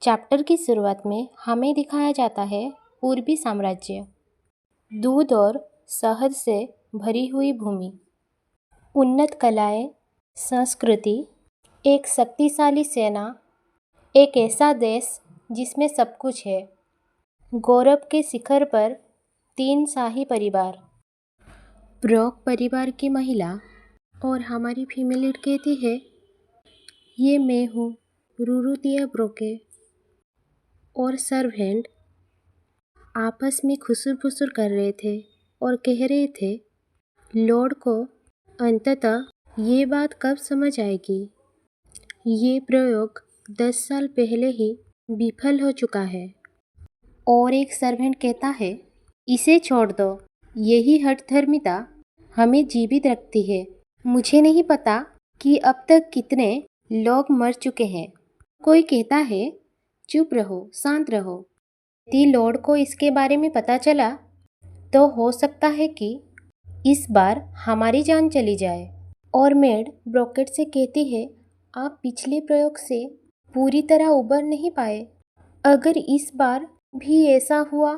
Chapter की शुरुआत में हमें दिखाया जाता है पूर्वी साम्राज्य, दूध और शहद से भरी हुई भूमि, उन्नत कलाएं, संस्कृति, एक शक्तिशाली सेना, एक ऐसा देश जिसमें सब कुछ है। गौरव के शिखर पर 3 शाही परिवार। ब्रॉक परिवार की महिला और हमारी फीमेल लीड कहती है, ये मैं हूँ रुरुतिया ब्रोके। और सर्वेंट आपस में खुसुर फुसुर कर रहे थे और कह रहे थे, लॉर्ड को अंततः ये बात कब समझ आएगी। ये प्रयोग 10 साल पहले ही विफल हो चुका है। और एक सर्वेंट कहता है, इसे छोड़ दो, यही हठधर्मिता हमें जीवित रखती है। मुझे नहीं पता कि अब तक कितने लोग मर चुके हैं। कोई कहता है, चुप रहो, शांत रहो। यदि लॉर्ड को इसके बारे में पता चला तो हो सकता है कि इस बार हमारी जान चली जाए। और मेड ब्रोकेट से कहती है, आप पिछले प्रयोग से पूरी तरह उबर नहीं पाए। अगर इस बार भी ऐसा हुआ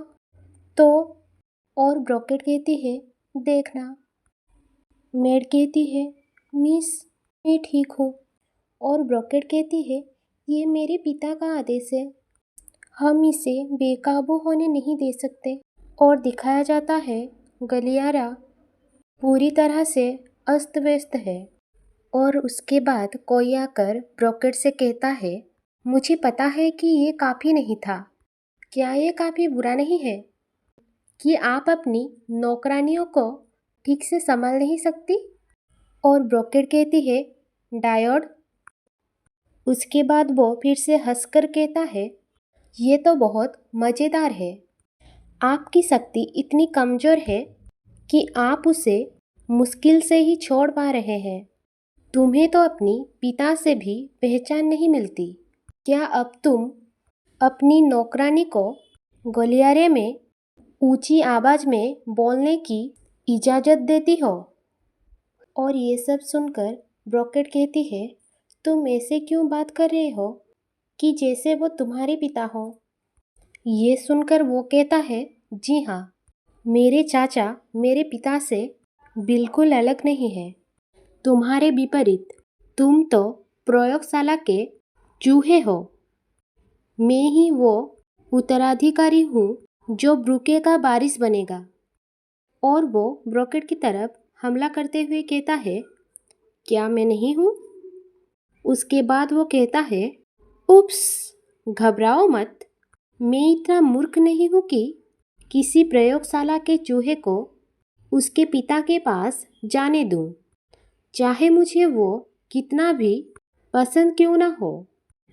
तो। और ब्रोकेट कहती है, देखना। मेड कहती है, मिस, मैं ठीक हूँ। और ब्रोकेट कहती है, ये मेरे पिता का आदेश है, हम इसे बेकाबू होने नहीं दे सकते। और दिखाया जाता है गलियारा पूरी तरह से अस्त व्यस्त है। और उसके बाद कोई आकर ब्रोकेट से कहता है, मुझे पता है कि ये काफ़ी नहीं था। क्या ये काफ़ी बुरा नहीं है कि आप अपनी नौकरानियों को ठीक से संभाल नहीं सकती। और ब्रोकेट कहती है, डायोड। उसके बाद वो फिर से हंसकर कहता है, ये तो बहुत मज़ेदार है। आपकी शक्ति इतनी कमज़ोर है कि आप उसे मुश्किल से ही छोड़ पा रहे हैं। तुम्हें तो अपनी पिता से भी पहचान नहीं मिलती। क्या अब तुम अपनी नौकरानी को गलियारे में ऊंची आवाज़ में बोलने की इजाज़त देती हो। और ये सब सुनकर ब्रोकेट कहती है, तुम ऐसे क्यों बात कर रहे हो कि जैसे वो तुम्हारे पिता हो। ये सुनकर वो कहता है, जी हाँ, मेरे चाचा मेरे पिता से बिल्कुल अलग नहीं है। तुम्हारे विपरीत, तुम तो प्रयोगशाला के चूहे हो। मैं ही वो उत्तराधिकारी हूँ जो ब्रूके का वारिस बनेगा। और वो ब्रोकेट की तरफ हमला करते हुए कहता है, क्या मैं नहीं हूँ। उसके बाद वो कहता है, उप्स, घबराओ मत, मैं इतना मूर्ख नहीं हूँ कि किसी प्रयोगशाला के चूहे को उसके पिता के पास जाने दूँ, चाहे मुझे वो कितना भी पसंद क्यों ना हो।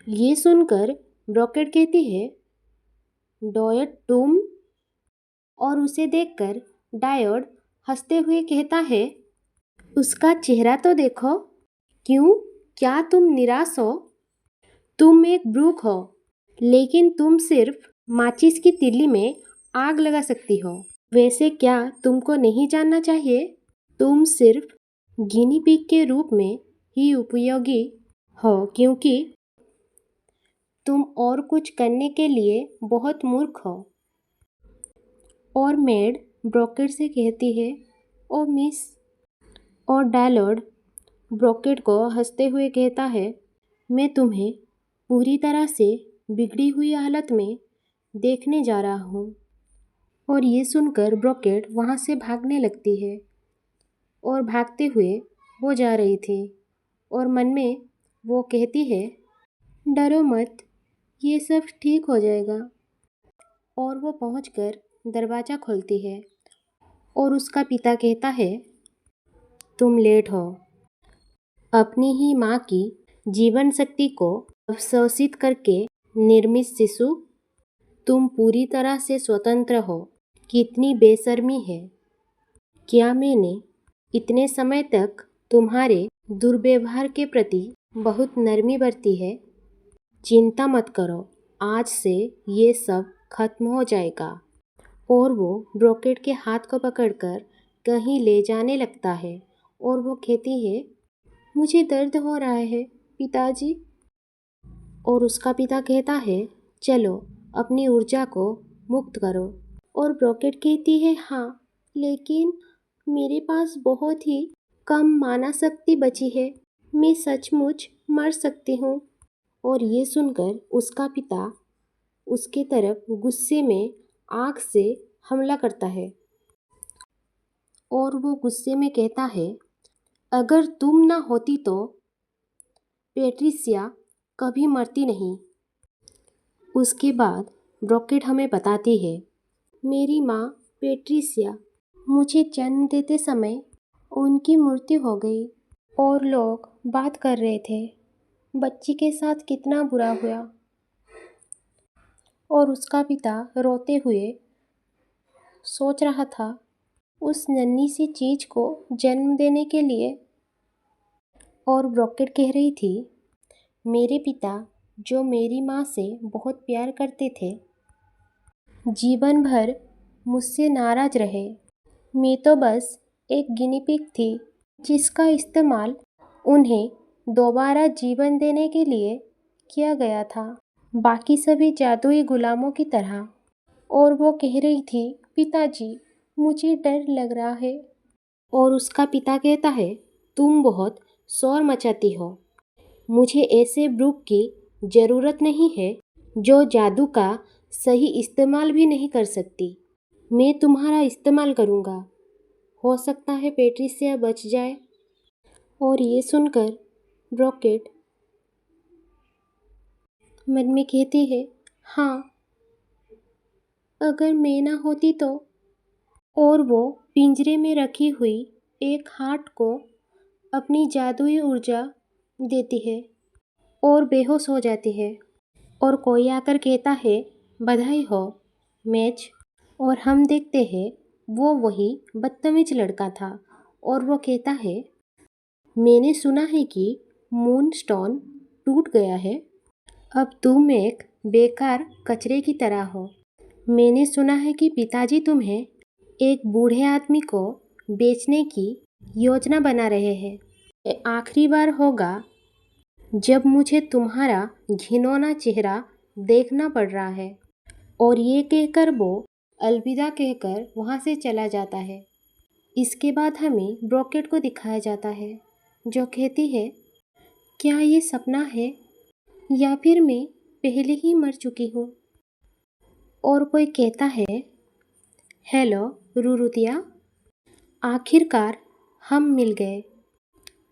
ये सुनकर ब्रोकेट कहती है, डायोड तुम। और उसे देखकर डायोड हंसते हुए कहता है, उसका चेहरा तो देखो। क्यों, क्या तुम निराश हो। तुम एक ब्रूक हो, लेकिन तुम सिर्फ माचिस की तिल्ली में आग लगा सकती हो। वैसे क्या तुमको नहीं जानना चाहिए, तुम सिर्फ गिनी पिग के रूप में ही उपयोगी हो, क्योंकि तुम और कुछ करने के लिए बहुत मूर्ख हो। और मेड ब्रोकेट से कहती है, ओ मिस। और डायलॉर्ड ब्रोकेट को हंसते हुए कहता है, मैं तुम्हें पूरी तरह से बिगड़ी हुई हालत में देखने जा रहा हूँ। और ये सुनकर ब्रोकेट वहाँ से भागने लगती है। और भागते हुए वो जा रही थी और मन में वो कहती है, डरो मत, ये सब ठीक हो जाएगा। और वो पहुंचकर दरवाज़ा खोलती है और उसका पिता कहता है, तुम लेट हो। अपनी ही माँ की जीवन शक्ति को अवशोषित करके निर्मित शिशु, तुम पूरी तरह से स्वतंत्र हो। कितनी बेशर्मी है। क्या मैंने इतने समय तक तुम्हारे दुर्व्यवहार के प्रति बहुत नरमी बरती है। चिंता मत करो, आज से ये सब खत्म हो जाएगा। और वो ब्रोकेट के हाथ को पकड़कर कहीं ले जाने लगता है और वो कहती है, मुझे दर्द हो रहा है पिताजी। और उसका पिता कहता है, चलो अपनी ऊर्जा को मुक्त करो। और ब्रॉकेट कहती है, हाँ, लेकिन मेरे पास बहुत ही कम माना शक्ति बची है, मैं सचमुच मर सकती हूँ। और ये सुनकर उसका पिता उसके तरफ गुस्से में आँख से हमला करता है और वो गुस्से में कहता है, अगर तुम ना होती तो पैट्रिसिया कभी मरती नहीं। उसके बाद ब्रॉकेट हमें बताती है, मेरी माँ पैट्रिसिया, मुझे जन्म देते समय उनकी मृत्यु हो गई और लोग बात कर रहे थे बच्ची के साथ कितना बुरा हुआ। और उसका पिता रोते हुए सोच रहा था उस नन्ही सी चीज को जन्म देने के लिए। और ब्रॉकेट कह रही थी, मेरे पिता जो मेरी माँ से बहुत प्यार करते थे, जीवन भर मुझसे नाराज रहे। मैं तो बस एक गिनी पिग थी जिसका इस्तेमाल उन्हें दोबारा जीवन देने के लिए किया गया था, बाकी सभी जादुई गुलामों की तरह। और वो कह रही थी, पिताजी, मुझे डर लग रहा है। और उसका पिता कहता है, तुम बहुत शोर मचाती हो, मुझे ऐसे ब्रूक की ज़रूरत नहीं है जो जादू का सही इस्तेमाल भी नहीं कर सकती। मैं तुम्हारा इस्तेमाल करूँगा, हो सकता है पैट्रिसिया बच जाए। और ये सुनकर ब्रॉकेट मन में कहती है, हाँ, अगर मैं ना होती तो। और वो पिंजरे में रखी हुई एक हार्ट को अपनी जादुई ऊर्जा देती है और बेहोश हो जाती है। और कोई आकर कहता है, बधाई हो मैच। और हम देखते हैं वो वही बदतमीज लड़का था और वो कहता है, मैंने सुना है कि मून स्टोन टूट गया है, अब तुम एक बेकार कचरे की तरह हो। मैंने सुना है कि पिताजी तुम्हें एक बूढ़े आदमी को बेचने की योजना बना रहे हैं। ये आखिरी बार होगा जब मुझे तुम्हारा घिनौना चेहरा देखना पड़ रहा है। और ये कहकर वो अलविदा कहकर वहाँ से चला जाता है। इसके बाद हमें ब्रॉकेट को दिखाया जाता है जो कहती है, क्या ये सपना है या फिर मैं पहले ही मर चुकी हूँ। और कोई कहता है, हेलो रुरुतिया, आखिरकार हम मिल गए।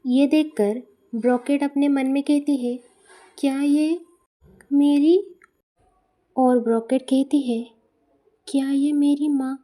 ये देखकर ब्रॉकेट अपने मन में कहती है, क्या ये मेरी। और ब्रॉकेट कहती है, क्या ये मेरी माँ